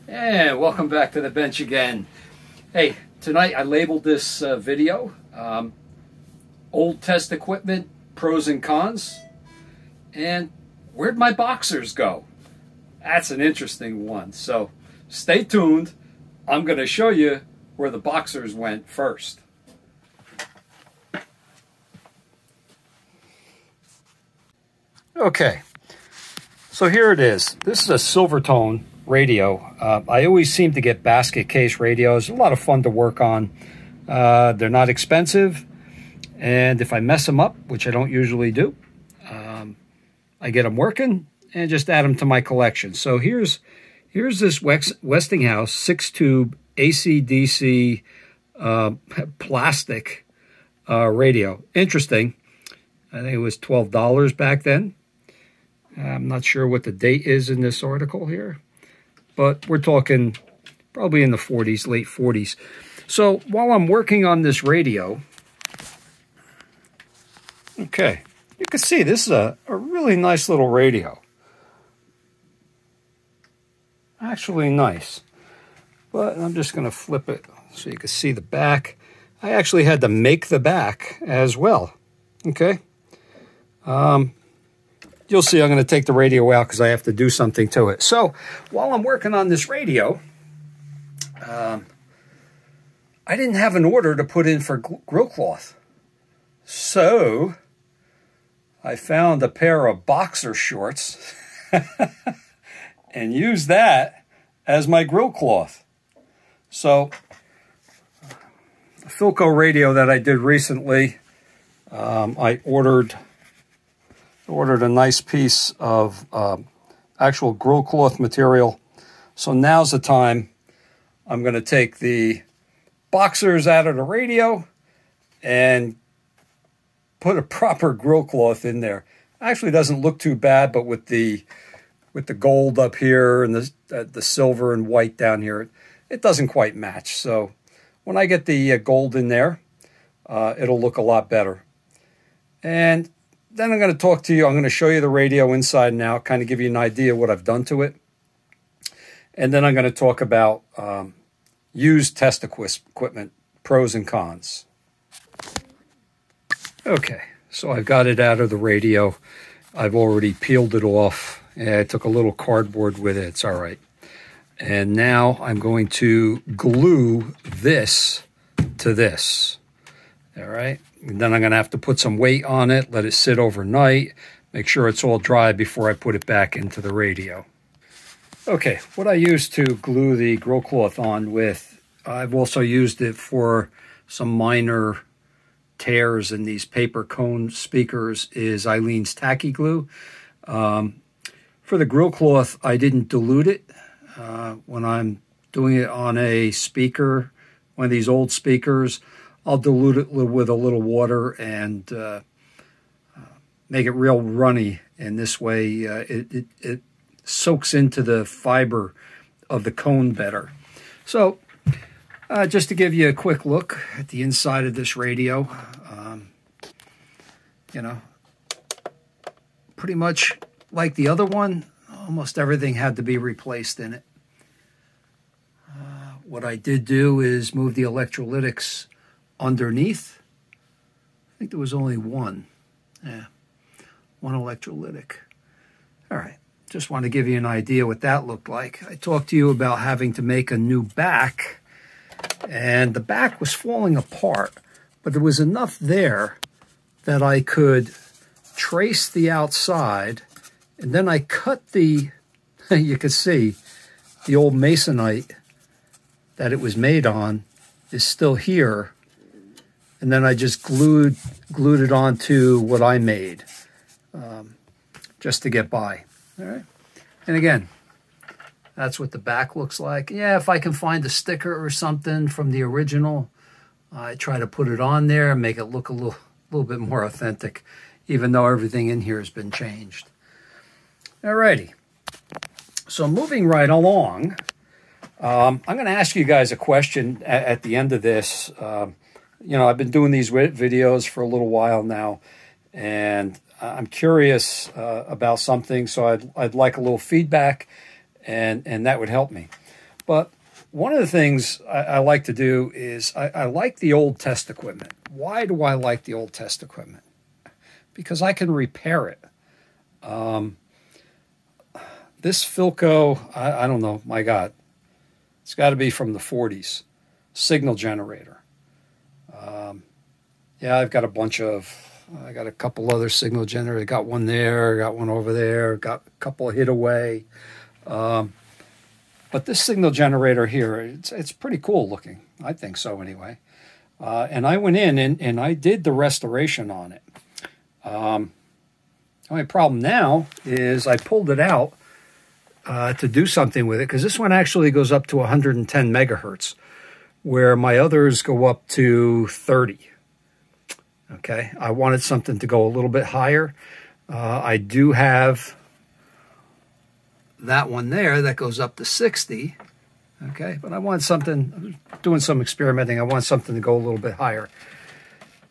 And welcome back to the bench again. Hey, tonight I labeled this video Old Test Equipment, Pros and Cons, and Where'd My Boxers Go? That's an interesting one, so stay tuned. I'm going to show you where the boxers went first. Okay, so here it is. This is a Silvertone radio. I always seem to get basket case radios. A lot of fun to work on. They're not expensive, and if I mess them up, which I don't usually do, I get them working and just add them to my collection. So here's this Westinghouse 6-tube AC/DC plastic radio. Interesting. I think it was $12 back then. I'm not sure what the date is in this article here, but we're talking probably in the 40s, late 40s. So while I'm working on this radio, okay, you can see this is a really nice little radio. Actually nice. But I'm just going to flip it so you can see the back. I actually had to make the back as well. Okay. You'll see I'm going to take the radio out because I have to do something to it. So while I'm working on this radio, I didn't have an order to put in for grill cloth. So I found a pair of boxer shorts and used that as my grill cloth. So a Philco radio that I did recently, I ordered a nice piece of actual grill cloth material. So now's the time. I'm going to take the boxers out of the radio and put a proper grill cloth in there. Actually doesn't look too bad, but with the gold up here and the silver and white down here, it doesn't quite match. So when I get the gold in there, it'll look a lot better. And then I'm going to talk to you. I'm going to show you the radio inside and out, kind of give you an idea of what I've done to it. And then I'm going to talk about used test equipment, pros and cons. Okay, so I've got it out of the radio. I've already peeled it off. Yeah, I took a little cardboard with it. It's all right. And now I'm going to glue this to this. All right. And then I'm going to have to put some weight on it, let it sit overnight, make sure it's all dry before I put it back into the radio. Okay, what I used to glue the grill cloth on with, I've also used it for some minor tears in these paper cone speakers, is Aleene's Tacky Glue. For the grill cloth, I didn't dilute it. When I'm doing it on a speaker, one of these old speakers, I'll dilute it with a little water and make it real runny. And this way it soaks into the fiber of the cone better. So just to give you a quick look at the inside of this radio, you know, pretty much like the other one, almost everything had to be replaced in it. What I did do is move the electrolytics underneath. I think there was only one. Yeah, one electrolytic. All right, just want to give you an idea what that looked like. I talked to you about having to make a new back, and the back was falling apart, but there was enough there that I could trace the outside, and then I cut the, you can see, the old masonite that it was made on is still here. And then I just glued it onto what I made just to get by. All right. And again, that's what the back looks like. Yeah, if I can find a sticker or something from the original, I try to put it on there and make it look a little bit more authentic, even though everything in here has been changed. All righty. So moving right along, I'm going to ask you guys a question at the end of this. You know, I've been doing these videos for a little while now, and I'm curious about something, so I'd like a little feedback, and that would help me. But one of the things I like to do is I like the old test equipment. Why do I like the old test equipment? Because I can repair it. This Philco, I don't know, my God, it's got to be from the 40s. Signal generator. Yeah, I've got I got a couple other signal generators. I got one there, got one over there, got a couple hid away. But this signal generator here, it's pretty cool looking. I think so anyway. And I went in and I did the restoration on it. The only problem now is I pulled it out to do something with it, because this one actually goes up to 110 megahertz, where my others go up to 30. Okay, I wanted something to go a little bit higher. I do have that one there that goes up to 60. Okay, but I want something, doing some experimenting, I want something to go a little bit higher.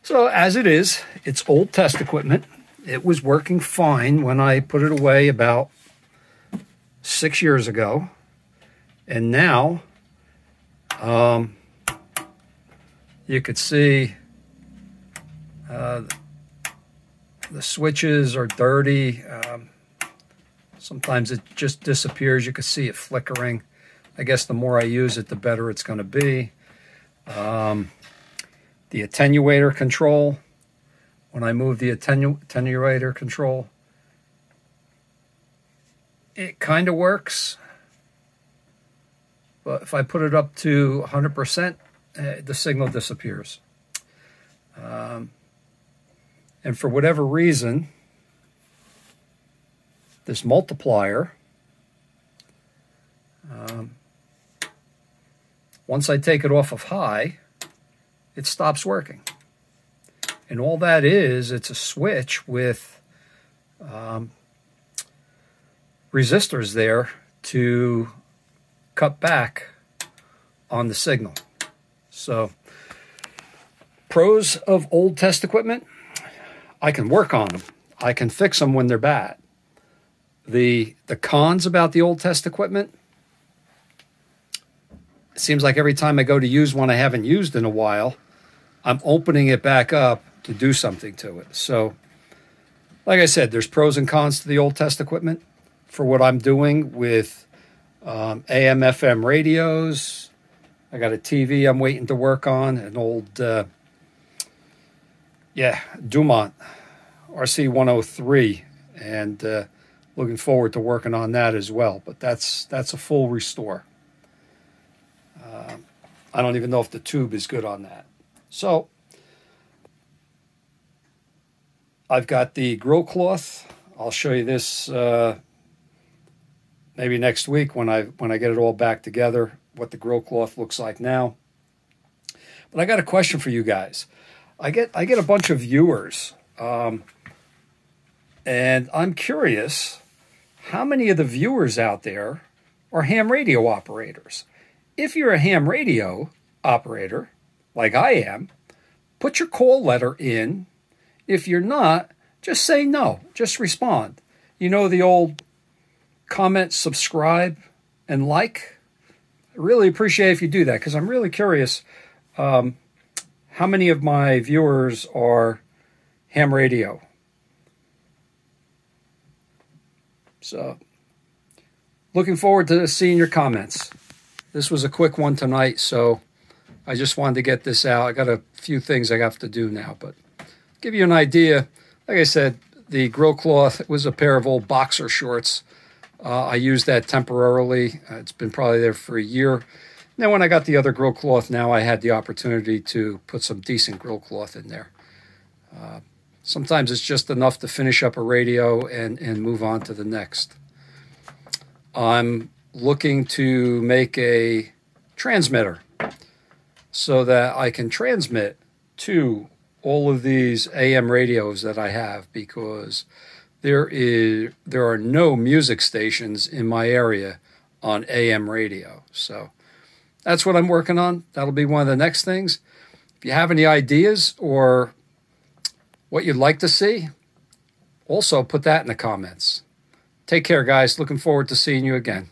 So as it is, it's old test equipment. It was working fine when I put it away about 6 years ago. And now, you could see the switches are dirty. Sometimes it just disappears. You can see it flickering. I guess the more I use it, the better it's going to be. The attenuator control, when I move the attenuator control, it kind of works. But if I put it up to 100%, the signal disappears. And for whatever reason, this multiplier, once I take it off of high, it stops working. And all that is, it's a switch with resistors there to cut back on the signal. So, pros of old test equipment, I can work on them. I can fix them when they're bad. The cons about the old test equipment, it seems like every time I go to use one I haven't used in a while, I'm opening it back up to do something to it. So, like I said, there's pros and cons to the old test equipment. For what I'm doing with AM, FM radios, I got a TV I'm waiting to work on, an old, Dumont RC103, and looking forward to working on that as well. But that's a full restore. I don't even know if the tube is good on that. So I've got the grill cloth. I'll show you this maybe next week when I get it all back together, what the grill cloth looks like now. But I got a question for you guys. I get a bunch of viewers, and I'm curious, how many of the viewers out there are ham radio operators? If you're a ham radio operator, like I am, put your call letter in. If you're not, just say no. Just respond. You know the old comment, subscribe, and like? I really appreciate if you do that, because I'm really curious how many of my viewers are ham radio. So, looking forward to seeing your comments. This was a quick one tonight, so I just wanted to get this out. I got a few things I have to do now, but give you an idea. Like I said, the grill cloth was a pair of old boxer shorts. I used that temporarily. It's been probably there for a year. And then when I got the other grill cloth, now I had the opportunity to put some decent grill cloth in there. Sometimes it's just enough to finish up a radio and move on to the next. I'm looking to make a transmitter so that I can transmit to all of these AM radios that I have, because there are no music stations in my area on AM radio. So that's what I'm working on. That'll be one of the next things. If you have any ideas or what you'd like to see, also put that in the comments. Take care, guys. Looking forward to seeing you again.